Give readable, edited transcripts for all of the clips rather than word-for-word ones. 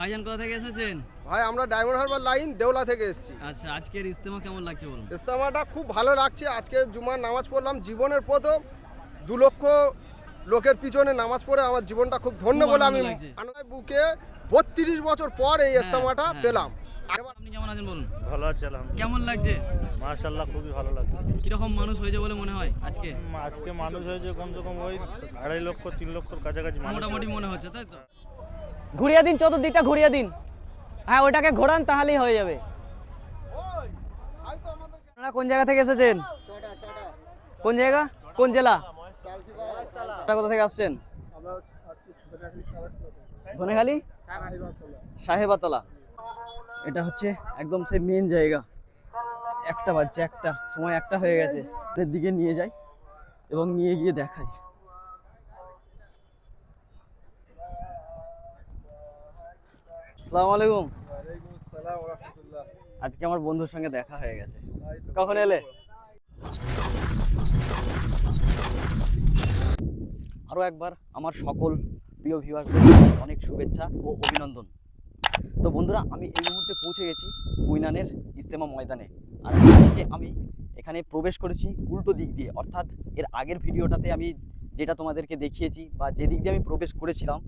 ভাইজান কোথা থেকে এসেছেন? ভাই আমরা ডায়মন্ড হারবার লাইন দেওলা থেকে এসেছি। আচ্ছা, আজকের ইজতেমা কেমন লাগছে বলুন? ইজতেমাটা খুব ভালো লাগছে। আজকে জুমার নামাজ পড়লাম, জীবনের প্রথম 2 লক্ষ লোকের পিছনে নামাজ পড়ে আমার জীবনটা খুব ধন্য বলে আমি আমার বুকে 32 বছর পর এই ইজতেমাটা পেলাম। আপনি কেমন আছেন বলুন? ভালো আছে আলহামদুলিল্লাহ। কেমন লাগছে? মাশাআল্লাহ খুবই ভালো লাগছে। কিরকম মানুষ হয়েছে বলে মনে হয় আজকে? আজকে মানুষ হয়েছে কমসে কম ওই 2.5 লক্ষ 3 লক্ষর কাছাকাছি মানুষ মোটামুটি মনে হচ্ছে, তাই তো? ঘুরিয়ে দিন, চতুর্দিকটা ঘুরিয়ে দিন। হ্যাঁ, ওটাকে ঘোরান তাহলেই হয়ে যাবে। আপনারা কোন জায়গা থেকে এসেছেন? কোন জায়গা, কোন জেলা? কোথা থেকে আসছেন? ধনেখালি সাহেবাতলা। এটা হচ্ছে একদম সেই মেন জায়গা। একটা বাজছে, একটা সময় একটা হয়ে গেছে। এর দিকে নিয়ে যাই এবং নিয়ে গিয়ে দেখাই। আসসালামু আলাইকুম। আজকে আমার বন্ধুর সঙ্গে দেখা হয়ে গেছে। কখন এলে? আরো একবার আমার সকল প্রিয় ভিউয়ারদের অনেক শুভেচ্ছা ও অভিনন্দন। তো বন্ধুরা, আমি এই মুহূর্তে পৌঁছে গেছি কুইনানের ইজতেমা ময়দানে। আর আজকে আমি এখানে প্রবেশ করেছি উল্টো দিক দিয়ে, অর্থাৎ এর আগের ভিডিওটাতে আমি যেটা তোমাদেরকে দেখিয়েছি বা যে দিক দিয়ে আমি প্রবেশ করেছিলাম,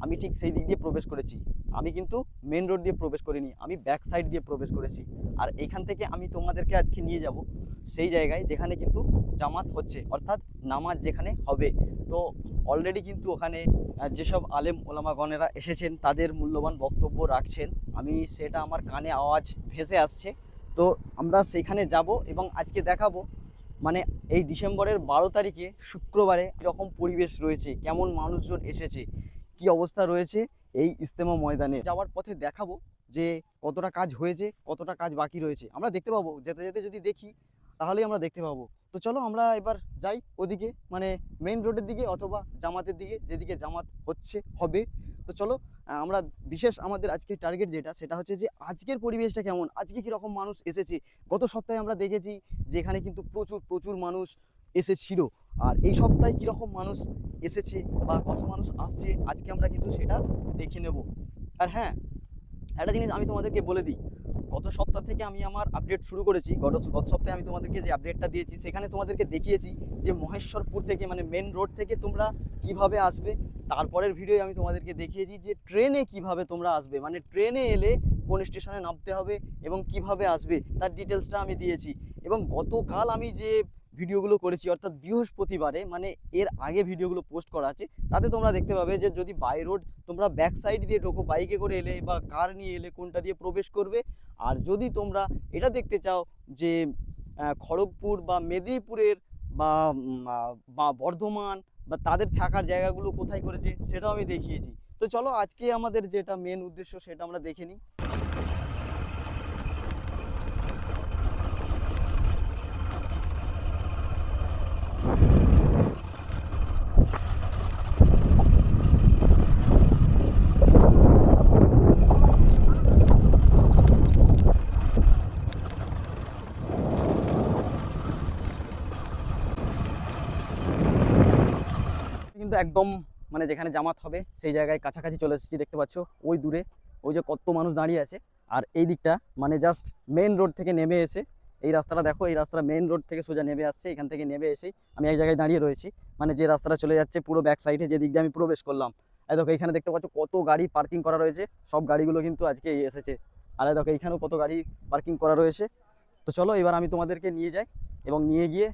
আমি ঠিক সেই দিক দিয়ে প্রবেশ করেছি। আমি কিন্তু মেন রোড দিয়ে প্রবেশ করিনি, আমি ব্যাক সাইড দিয়ে প্রবেশ করেছি। আর এইখান থেকে আমি তোমাদেরকে আজকে নিয়ে যাব সেই জায়গায় যেখানে কিন্তু জামাত হচ্ছে, অর্থাৎ নামাজ যেখানে হবে। তো অলরেডি কিন্তু ওখানে যেসব আলেম ওলামাগণেরা এসেছেন তাদের মূল্যবান বক্তব্য রাখছেন, আমি সেটা আমার কানে আওয়াজ ভেসে আসছে। তো আমরা সেইখানে যাব এবং আজকে দেখাবো মানে এই ডিসেম্বরের 12 তারিখে শুক্রবারে কীরকম পরিবেশ রয়েছে, কেমন মানুষজন এসেছে, কি অবস্থা রয়েছে এই ইজতেমা ময়দানে। যাওয়ার পথে দেখাবো যে কতটা কাজ হয়েছে, কতটা কাজ বাকি রয়েছে। আমরা দেখতে পাবো, যেতে যেতে যদি দেখি তাহলেই আমরা দেখতে পাবো। তো চলো আমরা এবার যাই ওদিকে, মানে মেইন রোডের দিকে অথবা জামাতের দিকে, যেদিকে জামাত হবে। তো চলো আমরা বিশেষ আমাদের আজকের টার্গেট যেটা, সেটা হচ্ছে যে আজকের পরিবেশটা কেমন, আজকে কীরকম মানুষ এসেছে। গত সপ্তাহে আমরা দেখেছি যে এখানে কিন্তু প্রচুর প্রচুর মানুষ এসেছিল, আর এই সপ্তাহে কীরকম মানুষ এসেছে বা কত মানুষ আসছে আজকে আমরা কিন্তু সেটা দেখে নেব। আর হ্যাঁ, একটা জিনিস আমি তোমাদেরকে বলে দিই, গত সপ্তাহ থেকে আমি আমার আপডেট শুরু করেছি। গত সপ্তাহে আমি তোমাদেরকে যে আপডেটটা দিয়েছি সেখানে তোমাদেরকে দেখিয়েছি যে মহেশ্বরপুর থেকে মানে মেন রোড থেকে তোমরা কিভাবে আসবে। তারপরের ভিডিও আমি তোমাদেরকে দেখিয়েছি যে ট্রেনে কিভাবে তোমরা আসবে, মানে ট্রেনে এলে কোন স্টেশনে নামতে হবে এবং কিভাবে আসবে তার ডিটেলসটা আমি দিয়েছি। এবং গতকাল আমি যে ভিডিওগুলো করেছি অর্থাৎ বৃহস্পতিবারে, মানে এর আগে ভিডিওগুলো পোস্ট করা আছে, তাতে তোমরা দেখতে পাবে যে যদি বাই রোড তোমরা ব্যাক সাইড দিয়ে ঢোকো, বাইকে করে এলে বা কার নিয়ে এলে কোনটা দিয়ে প্রবেশ করবে। আর যদি তোমরা এটা দেখতে চাও যে খড়গপুর বা মেদিনীপুরের বা বর্ধমান বা তাদের থাকার জায়গাগুলো কোথায় করেছে সেটাও আমি দেখিয়েছি। তো চলো আজকে আমাদের যেটা মেন উদ্দেশ্য সেটা আমরা দেখে নিই। কিন্তু একদম মানে যেখানে জামাত হবে সেই জায়গায় কাছাকাছি চলে এসেছি। দেখতে পাচ্ছ ওই দূরে ওই যে কত মানুষ দাঁড়িয়ে আছে। আর এই দিকটা মানে জাস্ট মেন রোড থেকে নেমে এসে এই রাস্তাটা দেখো, এই রাস্তাটা মেন রোড থেকে সোজা নেমে আসছে। এখান থেকে নেমে এসেই আমি এক জায়গায় দাঁড়িয়ে রয়েছি, মানে যে রাস্তাটা চলে যাচ্ছে পুরো ব্যাক সাইডে যে দিক দিয়ে আমি প্রবেশ করলাম। এই দেখো এখানে দেখতে পাচ্ছ কত গাড়ি পার্কিং করা রয়েছে, সব গাড়িগুলো কিন্তু আজকে এসেছে। আর দেখো এইখানেও কত গাড়ি পার্কিং করা রয়েছে। তো চলো এবার আমি তোমাদেরকে নিয়ে যাই এবং নিয়ে গিয়ে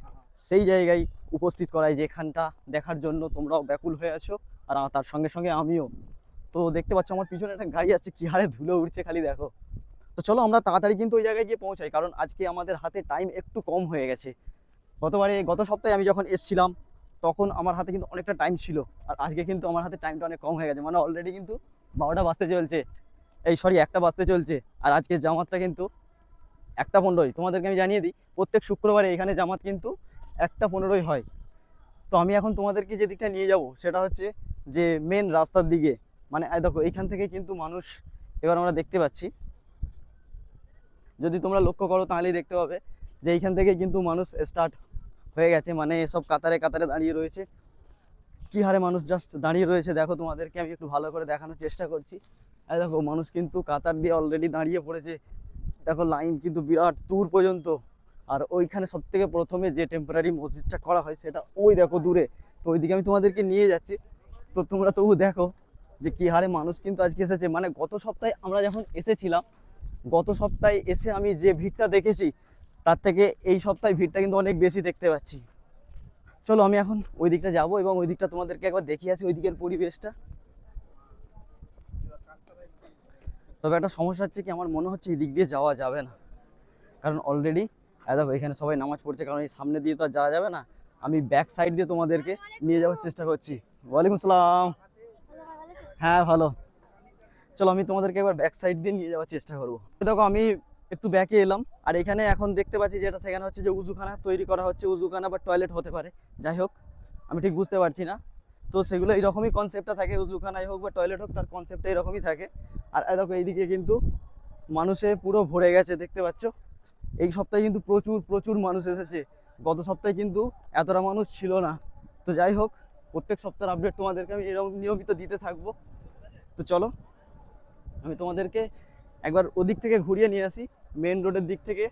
সেই জায়গায় উপস্থিত করাই যেখানটা দেখার জন্য তোমরাও ব্যাকুল হয়ে আছো আর তার সঙ্গে সঙ্গে আমিও। তো দেখতে পাচ্ছ আমার পিছনে একটা গাড়ি আসছে, কি হারে ধুলো উঠছে খালি দেখো। তো চলো আমরা তাড়াতাড়ি কিন্তু ওই জায়গায় গিয়ে পৌঁছাই, কারণ আজকে আমাদের হাতে টাইম একটু কম হয়ে গেছে। গত সপ্তাহে আমি যখন এসছিলাম তখন আমার হাতে কিন্তু অনেকটা টাইম ছিল, আর আজকে কিন্তু আমার হাতে টাইমটা অনেক কম হয়ে গেছে। মানে অলরেডি কিন্তু 12টা বাজতে চলছে, 1টা বাজতে চলছে। আর আজকে জামাতটা কিন্তু 1:15। তোমাদেরকে আমি জানিয়ে দিই প্রত্যেক শুক্রবারে এখানে জামাত কিন্তু 1:15 হয়। তো আমি এখন তোমাদেরকে যে দিকটা নিয়ে যাব সেটা হচ্ছে যে মেন রাস্তার দিকে। মানে দেখো এইখান থেকে কিন্তু মানুষ এবার আমরা দেখতে পাচ্ছি, যদি তোমরা লক্ষ্য করো তাহলেই দেখতে পাবে যে এইখান থেকে কিন্তু মানুষ স্টার্ট হয়ে গেছে। মানে সব কাতারে কাতারে দাঁড়িয়ে রয়েছে, কি হারে মানুষ জাস্ট দাঁড়িয়ে রয়েছে দেখো। তোমাদেরকে আমি একটু ভালো করে দেখানোর চেষ্টা করছি। এই দেখো মানুষ কিন্তু কাতার দিয়ে অলরেডি দাঁড়িয়ে পড়েছে। দেখো লাইন কিন্তু বিরাট দূর পর্যন্ত। আর ওইখানে সব থেকে প্রথমে যে টেম্পোরারি মসজিদটা করা হয় সেটা ওই দেখো দূরে। তো ওইদিকে আমি তোমাদেরকে নিয়ে যাচ্ছি। তো তোমরা তবু দেখো যে কী হারে মানুষ কিন্তু আজকে এসেছে। মানে গত সপ্তাহে আমরা যখন এসেছিলাম, গত সপ্তাহে এসে আমি যে ভিড়টা দেখেছি তার থেকে এই সপ্তাহে ভিড়টা কিন্তু অনেক বেশি দেখতে পাচ্ছি। চলো আমি এখন ওই দিকটা যাবো এবং ওই দিকটা তোমাদেরকে একবার দেখিয়ে আসি ওই দিকের পরিবেশটা। তবে একটা সমস্যা হচ্ছে কি, আমার মনে হচ্ছে এই দিক দিয়ে যাওয়া যাবে না, কারণ অলরেডি দেখো এখানে সবাই নামাজ পড়ছে। কারণ এই সামনে দিয়ে তো আর যাওয়া যাবে না। আমি ব্যাক সাইড দিয়ে তোমাদেরকে নিয়ে যাওয়ার চেষ্টা করছি। ওয়ালাইকুম আসসালাম। হ্যাঁ ভালো। চলো আমি তোমাদেরকে এবার ব্যাক সাইড দিয়ে নিয়ে যাওয়ার চেষ্টা করবো। দেখো আমি একটু ব্যাকে এলাম, আর এখানে এখন দেখতে পাচ্ছি যেটা সেখানে হচ্ছে যে উজুখানা তৈরি করা হচ্ছে। উজুখানা বা টয়লেট হতে পারে, যাই হোক আমি ঠিক বুঝতে পারছি না। তো সেগুলো এইরকমই কনসেপ্টটা থাকে, উজুখানাই হোক বা টয়লেট হোক তার কনসেপ্টটা এরকমই থাকে। আর দেখো এইদিকে কিন্তু মানুষে পুরো ভরে গেছে, দেখতে পাচ্ছ। এই সপ্তাহে কিন্তু প্রচুর প্রচুর মানুষ এসেছে। গত সপ্তাহে কিন্তু এতটা মানুষ ছিল না। তো যাই হোক, প্রত্যেক সপ্তাহের আপডেট তোমাদেরকে আমি এরকম নিয়মিত দিতে থাকবো। তো চলো আমি তোমাদেরকে একবার ওদিক থেকে ঘুরিয়ে নিয়ে আসি, মেন রোডের দিক থেকে।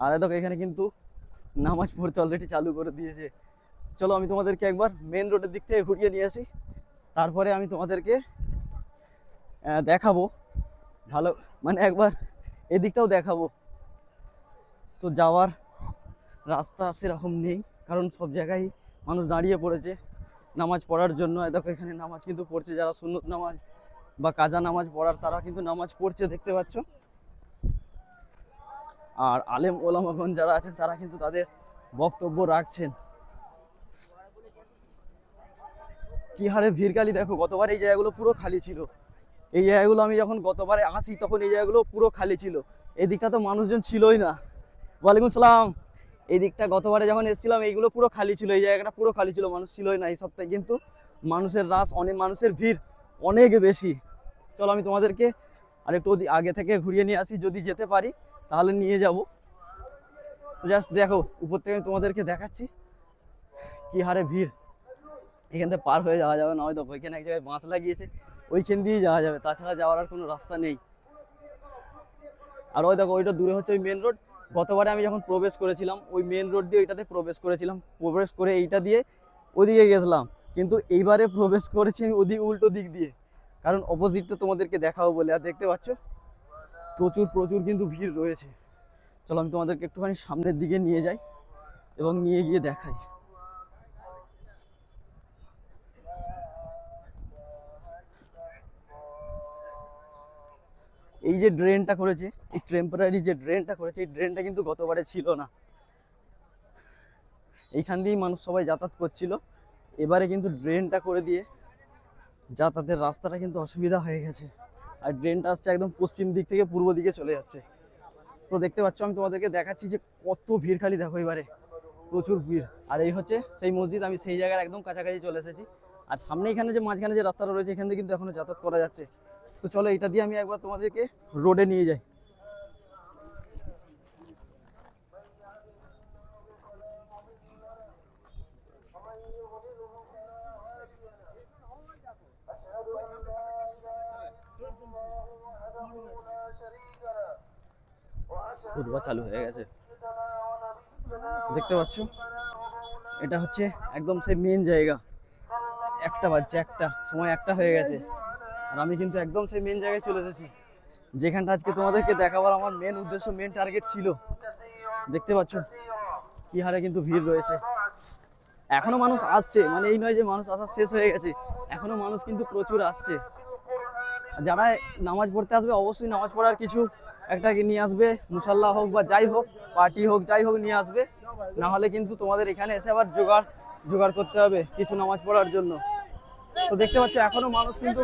আর দেখো এখানে কিন্তু নামাজ পড়তে অলরেডি চালু করে দিয়েছে। চলো আমি তোমাদেরকে একবার মেন রোডের দিক থেকে ঘুরিয়ে নিয়ে আসি, তারপরে আমি তোমাদেরকে দেখাবো ভালো, মানে একবার এদিকটাও দেখাবো। তো যাওয়ার রাস্তা সেরকম নেই, কারণ সব জায়গায় মানুষ দাঁড়িয়ে পড়েছে নামাজ পড়ার জন্য। দেখো এখানে নামাজ কিন্তু পড়ছে, যারা সুন্নত নামাজ বা কাজা নামাজ পড়ার তারা কিন্তু নামাজ পড়ছে, দেখতে পাচ্ছ। আর আলেম ওলামাগণ যারা আছেন তারা কিন্তু তাদের বক্তব্য রাখছেন। কি হারে ভিড়কালি দেখো। গতবার এই জায়গাগুলো পুরো খালি ছিল। এই জায়গাগুলো আমি যখন গতবারে আসি তখন এই জায়গাগুলো পুরো খালি ছিল। এই দিকটা তো মানুষজন ছিলই না। ওয়ালাইকুম সালাম। এই দিকটা গতবারে যখন এসেছিলাম এইগুলো পুরো খালি ছিল, এই জায়গাটা পুরো খালি ছিল, মানুষ ছিলই না। এই সপ্তাহে কিন্তু মানুষের রাশ, অনেক মানুষের ভিড় অনেক বেশি। চলো আমি তোমাদেরকে আরেকটু আগে থেকে ঘুরিয়ে নিয়ে আসি, যদি যেতে পারি তাহলে নিয়ে যাব। তো জাস্ট দেখো উপর থেকে আমি তোমাদেরকে দেখাচ্ছি কি হারে ভিড়। এখান থেকে পার হয়ে যাওয়া যাবে না, হয়তো ওইখানে এক জায়গায় বাঁশ লাগিয়েছে, ওইখান দিয়েই যাওয়া যাবে, তাছাড়া যাওয়ার আর কোনো রাস্তা নেই। আর ওই দেখো ওইটা দূরে হচ্ছে ওই মেন রোড। গতবারে আমি যখন প্রবেশ করেছিলাম ওই মেন রোড দিয়ে ওইটাতে প্রবেশ করেছিলাম, প্রবেশ করে এইটা দিয়ে ওদিকে গেছিলাম। কিন্তু এইবারে প্রবেশ করেছি আমি ওদিকে উল্টো দিক দিয়ে, কারণ অপোজিটটা তোমাদেরকে দেখাবো বলে। আর দেখতে পাচ্ছ প্রচুর প্রচুর কিন্তু ভিড় রয়েছে। চলো আমি তোমাদেরকে একটুখানি সামনের দিকে নিয়ে যাই এবং নিয়ে গিয়ে দেখাই। এই যে ড্রেনটা করেছে, এই টেম্পোরারি যে ড্রেনটা করেছে, এই ড্রেনটা কিন্তু গতবারে ছিল না। এইখান দিয়েই মানুষ সবাই যাতায়াত করছিল। এবারে কিন্তু ড্রেনটা করে দিয়ে যাতায়াতের রাস্তাটা কিন্তু অসুবিধা হয়ে গেছে। আর ড্রেনটা আসছে একদম পশ্চিম দিক থেকে পূর্ব দিকে চলে যাচ্ছে। তো দেখতে পাচ্ছ আমি তোমাদেরকে দেখাচ্ছি যে কত ভিড়, খালি দেখো এবারে প্রচুর ভিড়। আর এই হচ্ছে সেই মসজিদ, আমি সেই জায়গার একদম কাছাকাছি চলে এসেছি। আর সামনে এখানে যে মাঝখানে যে রাস্তাটা রয়েছে এখান থেকে কিন্তু এখনো যাতায়াত করা যাচ্ছে। তো চলো এটা দিয়ে আমি একবার তোমাদেরকে রোডে নিয়ে যাই। খুতবা চালু হয়ে গেছে, দেখতে পাচ্ছ। এটা হচ্ছে একদম সেই মেন জায়গা। 1টা বাজছে, 1টা সময় 1টা হয়ে গেছে। আর আমি কিন্তু একদম সেই মেন জায়গায় চলে এসেছি, যেখানটা আজকে তোমাদেরকে দেখাবার আমার মেন উদ্দেশ্য, মেন টার্গেট ছিল। দেখতে পাচ্ছ কি হারে কিন্তু ভিড় রয়েছে। এখনো মানুষ আসছে, মানে এই নয় যে মানুষ আসা শেষ হয়ে গেছে, এখনো মানুষ কিন্তু প্রচুর আসছে। যারা নামাজ পড়তে আসবে অবশ্যই নামাজ পড়ার কিছু একটা নিয়ে আসবে, মুসাল্লা হোক বা যাই হোক, পার্টি হোক যাই হোক নিয়ে আসবে। না হলে কিন্তু তোমাদের এখানে এসে আবার জোগাড় করতে হবে কিছু নামাজ পড়ার জন্য। তো দেখতে পাচ্ছ এখনো মানুষ কিন্তু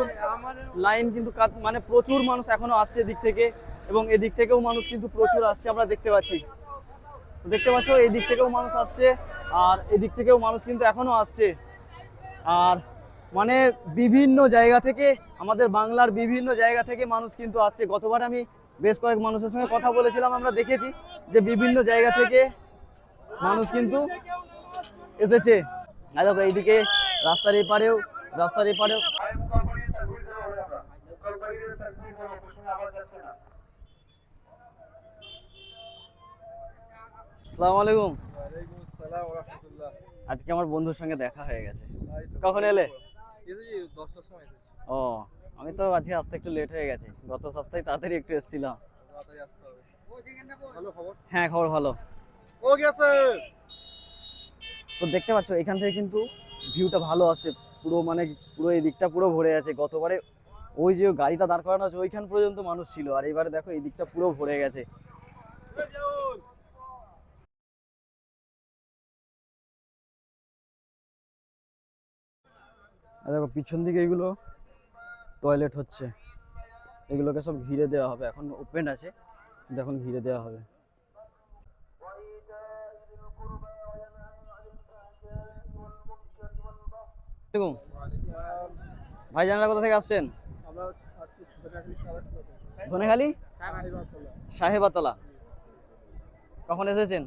লাইন কিন্তু মানে প্রচুর মানুষ এখনো আসছে এদিক থেকে, এবং এদিক থেকেও মানুষ কিন্তু প্রচুর আসছে আমরা দেখতে পাচ্ছি। তো দেখতে পাচ্ছ এই দিক থেকেও মানুষ আসছে, আর এদিক থেকেও মানুষ কিন্তু এখনো আসছে। আর মানে বিভিন্ন জায়গা থেকে, আমাদের বাংলার বিভিন্ন জায়গা থেকে মানুষ কিন্তু আসছে। গতবার আমি বেশ কয়েক মানুষের সঙ্গে কথা বলেছিলাম, আমরা দেখেছি যে বিভিন্ন জায়গা থেকে মানুষ কিন্তু এসেছে। আর দেখো এইদিকে রাস্তার এপারেও আসসালামু আলাইকুম। ওয়ালাইকুম আসসালাম ওয়া রাহমাতুল্লাহ। আজকে আমার বন্ধুর সঙ্গে দেখা হয়ে গেছে। কখন এলে? এই 10টার সময় এসেছি। ও, আমি তো আজকে আসতে একটু লেট হয়ে গেছে। গত সপ্তাহে তাড়াতাড়ি একটু এসেছিলাম। তাড়াতাড়ি আসতে হবে। ভালো খবর? হ্যাঁ, খবর ভালো। ও গেছে। তো দেখতে পাচ্ছ এখান থেকে কিন্তু ভিউটা ভালো আসছে। পুরো মানে পুরো এই দিকটা পুরো ভরে আছে। গতবারে ওই যে গাড়িটা দাঁড় করানো আছে ওইখান পর্যন্ত মানুষ ছিল, আর এবারে দেখো এই দিকটা পুরো ভরে গেছে। আর দেখো পিছন দিকে এগুলো টয়লেট হচ্ছে, এগুলোকে সব ঘিরে দেওয়া হবে। এখন ওপেন আছে, কিন্তু এখন ঘিরে দেওয়া হবে। ভাইজানরা কোথা থেকে আসছেন? আমরা আসছি ধনেখালি সাহেবাতলা। সাহেবাতলা। কখন এসেছেন?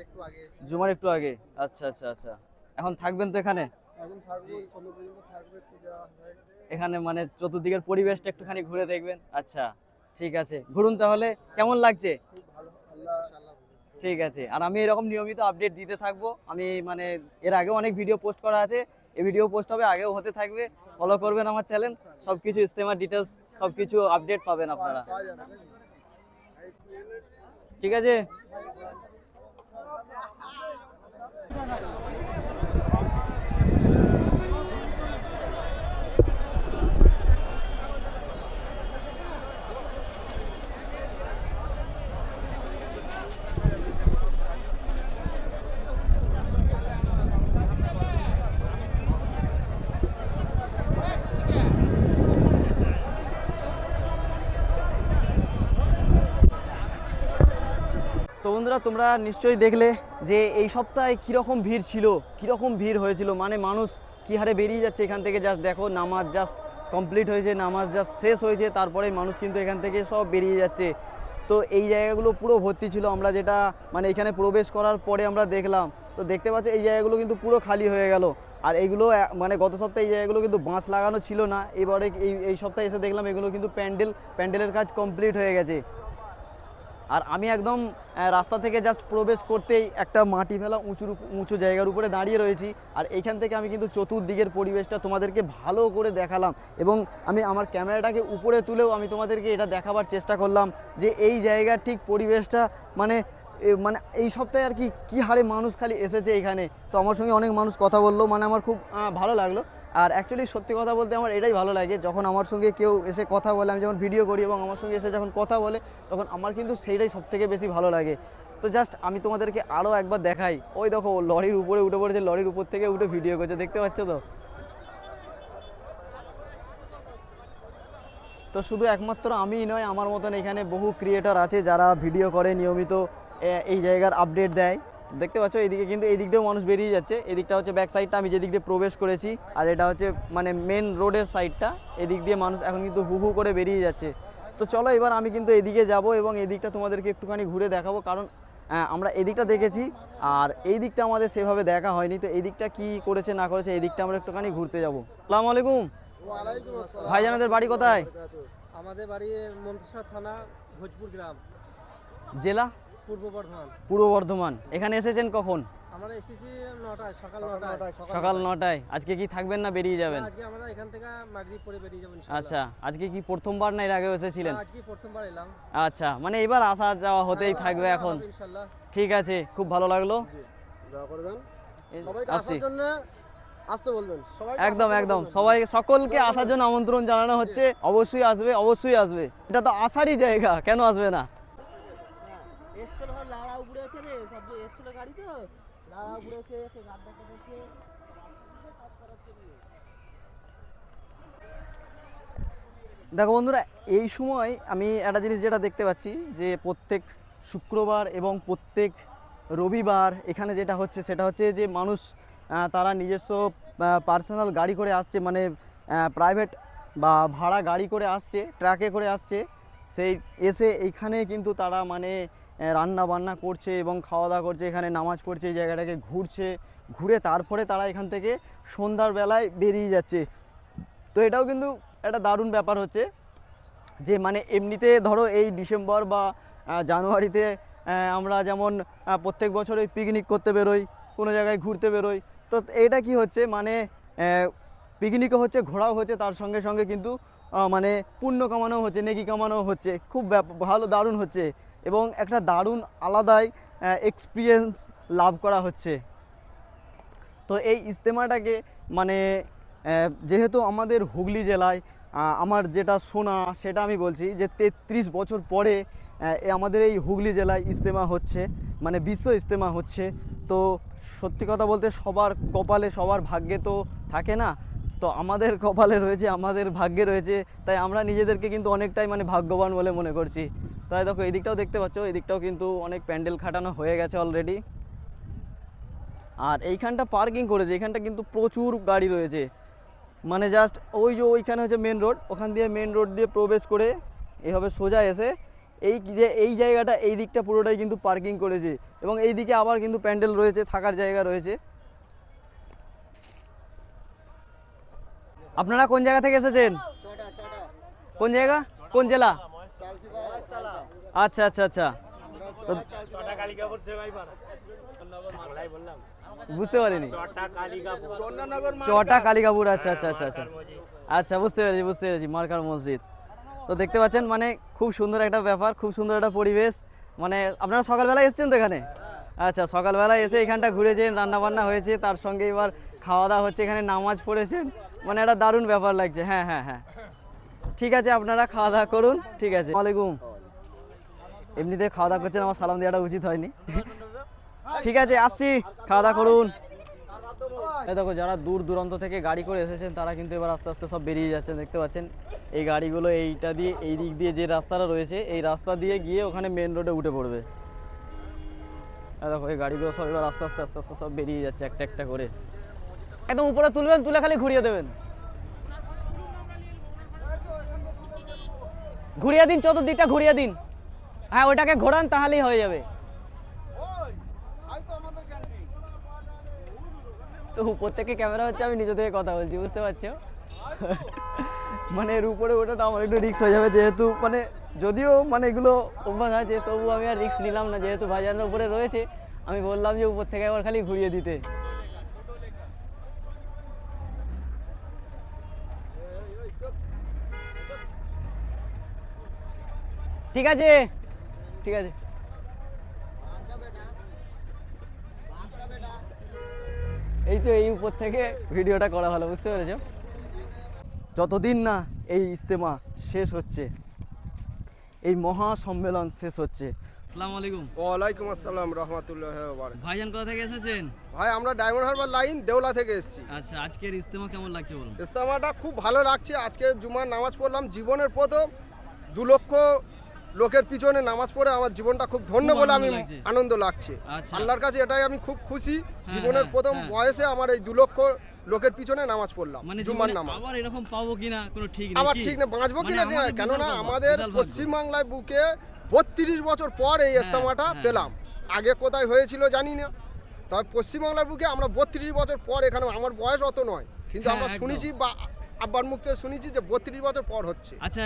একটু আগে এসেছি। জুমার একটু আগে। আচ্ছা আচ্ছা আচ্ছা। এখন থাকবেন তো এখানে? এখন থাকবো, সন্ধ্যা পর্যন্ত থাকবে, পূজা হয়। এখানে মানে চতুর্দিকের পরিবেশটা একটুখানি ঘুরে দেখবেন। আচ্ছা ঠিক আছে, ঘুরুন তাহলে। কেমন লাগছে? খুব ভালো, আল্লাহ ইনশাআল্লাহ। ঠিক আছে। আর আমি এরকম নিয়মিত আপডেট দিতে থাকবো। আমি মানে এর আগেও অনেক ভিডিও পোস্ট করা আছে, এই ভিডিও পোস্ট হবে, আগেও হতে থাকবে। ফলো করবেন আমার চ্যানেল, সব কিছু ইজতেমার ডিটেলস সব কিছু আপডেট পাবেন আপনারা। ঠিক আছে। তো বন্ধুরা, তোমরা নিশ্চয়ই দেখলে যে এই সপ্তাহে কীরকম ভিড় ছিল, কীরকম ভিড় হয়েছিল। মানে মানুষ কী হারে বেরিয়ে যাচ্ছে এখান থেকে। জাস্ট দেখো, নামাজ জাস্ট কমপ্লিট হয়েছে, নামাজ জাস্ট শেষ হয়েছে, তারপরে মানুষ কিন্তু এখান থেকে সব বেরিয়ে যাচ্ছে। তো এই জায়গাগুলো পুরো ভর্তি ছিল। আমরা যেটা মানে এখানে প্রবেশ করার পরে আমরা দেখলাম, তো দেখতে পাচ্ছ এই জায়গাগুলো কিন্তু পুরো খালি হয়ে গেল। আর এইগুলো মানে গত সপ্তাহে এই জায়গাগুলো কিন্তু বাঁশ লাগানো ছিল না, এবারে এই সপ্তাহে এসে দেখলাম এগুলো কিন্তু প্যান্ডেলের কাজ কমপ্লিট হয়ে গেছে। আর আমি একদম রাস্তা থেকে জাস্ট প্রবেশ করতেই একটা মাটি ফেলা উঁচু জায়গার উপরে দাঁড়িয়ে রয়েছি। আর এইখান থেকে আমি কিন্তু চতুর্দিকের পরিবেশটা তোমাদেরকে ভালো করে দেখালাম, এবং আমি আমার ক্যামেরাটাকে উপরে তুলেও আমি তোমাদেরকে এটা দেখাবার চেষ্টা করলাম যে এই জায়গার ঠিক পরিবেশটা মানে এই সপ্তাহে আর কি কী হারে মানুষ খালি এসেছে এখানে। তো আমার সঙ্গে অনেক মানুষ কথা বললো, মানে আমার খুব ভালো লাগলো। আর অ্যাকচুয়ালি সত্যি কথা বলতে আমার এটাই ভালো লাগে, যখন আমার সঙ্গে কেউ এসে কথা বলে, আমি যখন ভিডিও করি এবং আমার সঙ্গে এসে যখন কথা বলে, তখন আমার কিন্তু সেইটাই সবথেকে বেশি ভালো লাগে। তো জাস্ট আমি তোমাদেরকে আরও একবার দেখাই। ওই দেখো লরির উপরে উঠে পড়েছে, লরির উপর থেকে উঠে ভিডিও করছে, দেখতে পাচ্ছ তো? তো শুধু একমাত্র আমিই নয়, আমার মতন এখানে বহু ক্রিয়েটর আছে যারা ভিডিও করে নিয়মিত, এই জায়গার আপডেট দেয়। দেখতে পাচ্ছ এইদিকে কিন্তু এই দিক দিয়েও মানুষ বেরিয়ে যাচ্ছে। এদিকটা হচ্ছে ব্যাক সাইডটা, আমি যেদিক দিয়ে প্রবেশ করেছি, আর এটা হচ্ছে মানে মেন রোডের সাইডটা। এদিক দিয়ে মানুষ এখন কিন্তু হু হু করে বেরিয়ে যাচ্ছে। তো চলো এবার আমি কিন্তু এদিকে যাব এবং এই দিকটা তোমাদেরকে একটুখানি ঘুরে দেখাবো, কারণ আমরা এদিকটা দেখেছি আর এই দিকটা আমাদের সেভাবে দেখা হয়নি। তো এই দিকটা কী করেছে না করেছে, এই দিকটা আমরা একটুখানি ঘুরতে যাবো। আসসালামু আলাইকুম। ওয়ালাইকুম আসসালাম। ভাইজানাদের বাড়ি কোথায়? আমাদের বাড়ি মন্তেশ্বর থানা, ভোজপুর গ্রাম, জেলা পূর্ব বর্ধমান। পূর্ব বর্ধমান। এখানে এসেছেন কখন? আমরা এসেছি 9টায়, সকাল 9টায়। সকাল 9টায়। আজকে কি থাকবেন না বেরিয়ে যাবেন? আজকে আমরা এখান থেকে মাগরিব পরে বেরিয়ে যাব ইনশাআল্লাহ। আচ্ছা, আজকে কি প্রথমবার না এর আগেও এসেছিলেন? আজকে প্রথমবার এলাম। আচ্ছা, মানে এবার আসা যাওয়া হতেই থাকবে এখন। ইনশাআল্লাহ। ঠিক আছে, খুব ভালো লাগলো। দোয়া করবেন, সবাইকে আসছি। আসার জন্য আসতে বলবেন, সবাই একদম একদম, সবাই সকলকে আসার জন্য আমন্ত্রণ জানানো হচ্ছে। অবশ্যই আসবে, অবশ্যই আসবে। এটা তো আসারই জায়গা, কেন আসবে না? এসছিল লাড়া উপরে আছে রে, সব যে এসছিল গাড়ি তো লাড়া উপরে আছে, গাড়ি দেখা যাচ্ছে। দেখো বন্ধুরা, এই সময় আমি একটা জিনিস যেটা দেখতে পাচ্ছি যে প্রত্যেক শুক্রবার এবং প্রত্যেক রবিবার এখানে যেটা হচ্ছে সেটা হচ্ছে যে মানুষ তারা নিজস্ব পার্সোনাল গাড়ি করে আসছে, মানে প্রাইভেট বা ভাড়া গাড়ি করে আসছে, ট্রাকে করে আসছে। সেই এসে এইখানে কিন্তু তারা মানে রান্না বান্না করছে এবং খাওয়া দাওয়া করছে, এখানে নামাজ পড়ছে, এই জায়গাটাকে ঘুরছে, ঘুরে তারপরে তারা এখান থেকে সন্ধ্যার বেলায় বেরিয়ে যাচ্ছে। তো এটাও কিন্তু একটা দারুণ ব্যাপার হচ্ছে যে মানে এমনিতে ধরো এই ডিসেম্বর বা জানুয়ারিতে আমরা যেমন প্রত্যেক বছরই পিকনিক করতে বেরোই, কোনো জায়গায় ঘুরতে বেরোই। তো এটা কি হচ্ছে মানে পিকনিকও হচ্ছে, ঘোরাও হচ্ছে, তার সঙ্গে সঙ্গে কিন্তু মানে পুণ্য কামানো হচ্ছে, নেকি কামানো হচ্ছে, খুব ভালো দারুণ হচ্ছে এবং একটা দারুণ আলাদাই এক্সপিরিয়েন্স লাভ করা হচ্ছে। তো এই ইজতেমাটাকে মানে যেহেতু আমাদের হুগলি জেলায় আমার যেটা শোনা সেটা আমি বলছি যে 33 বছর পরে আমাদের এই হুগলি জেলায় ইজতেমা হচ্ছে, মানে বিশ্ব ইজতেমা হচ্ছে। তো সত্যি কথা বলতে সবার কপালে সবার ভাগ্যে তো থাকে না, তো আমাদের কপালে রয়েছে, আমাদের ভাগ্যে রয়েছে, তাই আমরা নিজেদেরকে কিন্তু অনেকটাই মানে ভাগ্যবান বলে মনে করছি। তাই দেখো এই দিকটাও দেখতে পাচ্ছ, এই দিকটাও কিন্তু অনেক প্যান্ডেল খাটানো হয়ে গেছে অলরেডি। আর এইখানটা পার্কিং করেছে, এইখানটা কিন্তু প্রচুর গাড়ি রয়েছে, মানে জাস্ট ওই যে ওইখানে হচ্ছে মেন রোড, ওখান দিয়ে মেন রোড দিয়ে প্রবেশ করে এভাবে সোজা এসে এই জায়গাটা এই দিকটা পুরোটাই কিন্তু পার্কিং করেছে এবং এই দিকে আবার কিন্তু প্যান্ডেল রয়েছে, থাকার জায়গা রয়েছে। আপনারা কোন জায়গা থেকে এসেছেন? কোন জায়গা, কোন জেলা? আচ্ছা আচ্ছা আচ্ছা, তো বুঝতে পারিনি। চটা কালিকাপুর, আচ্ছা আচ্ছা আচ্ছা আচ্ছা আচ্ছা, বুঝতে পেরেছি মার্কার মসজিদ। তো দেখতে পাচ্ছেন মানে খুব সুন্দর একটা ব্যাপার, খুব সুন্দর একটা পরিবেশ। মানে আপনারা সকালবেলায় এসেছেন তো এখানে? আচ্ছা, সকালবেলায় এসে এখানটা ঘুরেছেন, রান্নাবান্না হয়েছে, তার সঙ্গে এবার খাওয়া দাওয়া হচ্ছে, এখানে নামাজ পড়েছেন, মানে একটা দারুণ ব্যাপার লাগছে। হ্যাঁ হ্যাঁ হ্যাঁ, ঠিক আছে, আপনারা খাওয়া দাওয়া করুন। ঠিক আছে, ওয়ালাইকুম। এমনিতে খাওয়া দাওয়া করছেন, আমার সালাম দেওয়াটা উচিত হয়নি। ঠিক আছে, আসছি, খাওয়া দাওয়া করুন। এই দেখো যারা দূর দূরান্ত থেকে গাড়ি করে এসেছেন তারা কিন্তু এবার আস্তে আস্তে সব বেরিয়ে যাচ্ছেন, দেখতে পাচ্ছেন। এই গাড়িগুলো এইটা দিয়ে, এই দিক দিয়ে যে রাস্তাটা রয়েছে এই রাস্তা দিয়ে গিয়ে ওখানে মেন রোডে উঠে পড়বে। দেখো এই গাড়িগুলো সব এবার আস্তে আস্তে আস্তে আস্তে সব বেরিয়ে যাচ্ছে একটা একটা করে। একদম উপরে তুলবেন, তুলে খালি ঘুরিয়ে দেবেন, ঘুরিয়ে দিন, চতুর্দিকটা ঘুরিয়ে দিন। হ্যাঁ, ওইটাকে ঘোরান তাহলেই হয়ে যাবে। তো উপর থেকে ক্যামেরা হচ্ছে, আমি নিজে থেকে কথা বলছি, বুঝতে পারছো? মানে এর উপরে ওঠাটা আমার একটু রিস্ক হয়ে যাবে, যেহেতু মানে যদিও মানে এগুলো অভ্যাস আছে, তবু আমি আর রিস্ক নিলাম না, যেহেতু ভাইজানের উপরে রয়েছে। আমি বললাম যে উপর থেকে একবার খালি ঘুরিয়ে দিতে। ঠিক আছে ঠিক আছে, এই তো এই উপর থেকে ভিডিওটা করা ভালো, বুঝতে পেরেছো? যতদিন না এই ইজতেমা শেষ হচ্ছে, এই মহা সম্মেলন শেষ হচ্ছে। আসসালামু আলাইকুম। ওয়ালাইকুম আসসালাম রহমতুল্লাহ। ভাইজান কোথা থেকে এসেছেন? ভাই আমরা ডায়মন্ড হারবার লাইন দেওলা থেকে এসেছি। আচ্ছা, আজকের ইজতেমা কেমন লাগছে বলুন? ইজতেমাটা খুব ভালো লাগছে। আজকে জুমার নামাজ পড়লাম, জীবনের প্রথম 2 লক্ষ লোকের পিছনে নামাজ পড়ে আমার জীবনটা খুব ধন্য খুব বলে আনন্দ আমি লাগছে। আনন্দ লাগছে। আচ্ছা। আল্লাহর কাছে এটাই আমি খুব খুশি, জীবনের হ্যাঁ, প্রথম হ্যাঁ। বয়সে আমার এই 2 লক্ষ লোকের পিছনে নামাজ পড়লাম, মানে জুমার জীবনে নামাজ। আবার এরকম পাবো কিনা কোনো ঠিক নেই। আবার কি? ঠিক না, বাঁচবো মানে কিনা আমাদের কেননা বিশাল আমাদের ভাগ্য। পশ্চিমবাংলায় বুকে 32 বছর পর এই ইজতেমাটা হ্যাঁ। পেলাম। আগে কোথায় হয়েছিল জানি না, তবে পশ্চিমবাংলার বুকে আমরা 32 বছর পর এখানে, আমার বয়স অত নয় কিন্তু হ্যাঁ, আমরা একদম। শুনেছি বা আব্বার মুখ থেকে শুনেছি যে 32 বছর পর হচ্ছে। আচ্ছা,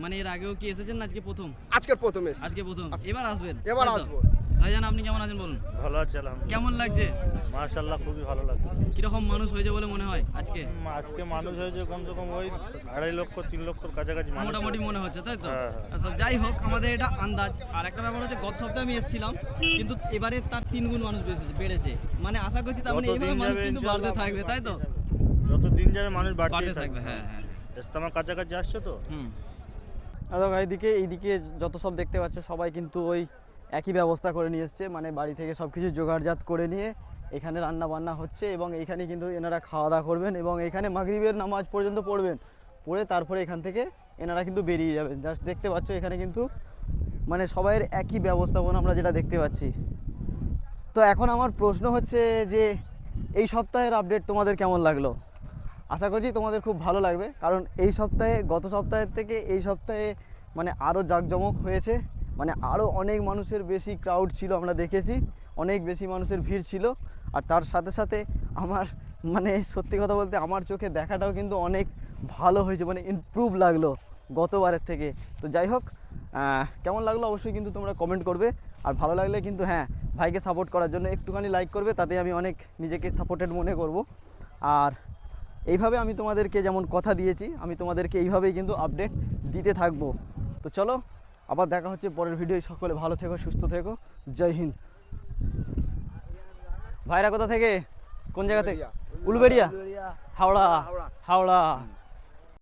মানে এর আগেও কি এসেছেন না আজকে প্রথম? আজকের প্রথম এসেছি। আজকে প্রথম, এবার আসবেন? এবার তাই তো? আসবো। ভাইজান আপনি কেমন আছেন বলুন? ভালো আছে আলহামদুলিল্লাহ। কেমন লাগছে? মাশাআল্লাহ, খুবই ভালো লাগছে। কিরকম মানুষ হয়েছে বলে মনে হয় আজকে? আজকে মানুষ হয়েছে কমসে কম ওই 2.5 লক্ষ 3 লক্ষর কাছাকাছি মানুষ। মোটামুটি মনে হচ্ছে, তাই তো? হ্যাঁ, হ্যাঁ। আচ্ছা, যাই হোক, আমাদের এটা আন্দাজ। আর একটা ব্যাপার হচ্ছে, গত সপ্তাহে আমি এসেছিলাম কিন্তু এবারে তার 3 গুণ মানুষ বেড়েছে। মানে আশা করছি তার মানে যত এইভাবে দিন মানুষ যাবে কিন্তু বাড়তে ইনশাআল্লাহ থাকবে, তাই তো? যত দিন যাবে মানুষ বাড়তে বাড়তেই থাকবে, থাকবে। হ্যাঁ হ্যাঁ। ইজতেমার কাছাকাছি আসছে তো। হুম। দেখো এইদিকে যত সব দেখতে পাচ্ছ সবাই কিন্তু ওই একই ব্যবস্থা করে নিয়ে এসছে, মানে বাড়ি থেকে সব কিছু জোগাড়জাত করে নিয়ে এখানে রান্না বান্না হচ্ছে এবং এইখানে কিন্তু এনারা খাওয়া দাওয়া করবেন এবং এখানে মাগরিবের নামাজ পর্যন্ত পড়বেন, পড়ে তারপরে এখান থেকে এনারা কিন্তু বেরিয়ে যাবেন। জাস্ট দেখতে পাচ্ছ এখানে কিন্তু মানে সবাইয়ের একই ব্যবস্থাপনা আমরা যেটা দেখতে পাচ্ছি। তো এখন আমার প্রশ্ন হচ্ছে যে এই সপ্তাহের আপডেট তোমাদের কেমন লাগলো? আশা করছি তোমাদের খুব ভালো লাগবে, কারণ এই সপ্তাহে গত সপ্তাহের থেকে এই সপ্তাহে মানে আরও জাঁকজমক হয়েছে, মানে আরও অনেক মানুষের বেশি ক্রাউড ছিল, আমরা দেখেছি অনেক বেশি মানুষের ভিড় ছিল। আর তার সাথে সাথে আমার মানে সত্যি কথা বলতে আমার চোখে দেখাটাও কিন্তু অনেক ভালো হয়েছে, মানে ইমপ্রুভ লাগলো গতবারের থেকে। তো যাই হোক, কেমন লাগলো অবশ্যই কিন্তু তোমরা কমেন্ট করবে। আর ভালো লাগলে কিন্তু হ্যাঁ ভাইকে সাপোর্ট করার জন্য একটুখানি লাইক করবে, তাতে আমি অনেক নিজেকে সাপোর্টেড মনে করব। আর এইভাবে আমি তোমাদেরকে যেমন কথা দিয়েছি, আমি তোমাদেরকে এইভাবেই কিন্তু আপডেট দিতে থাকবো। তো চলো আবার দেখা হচ্ছে পরের ভিডিও। সকলে ভালো থেকো, সুস্থ থেকো, জয় হিন্দ। ভাইরা কোথা থেকে, কোন জায়গা থেকে? উলুবেড়িয়া, হাওড়া। হাওড়া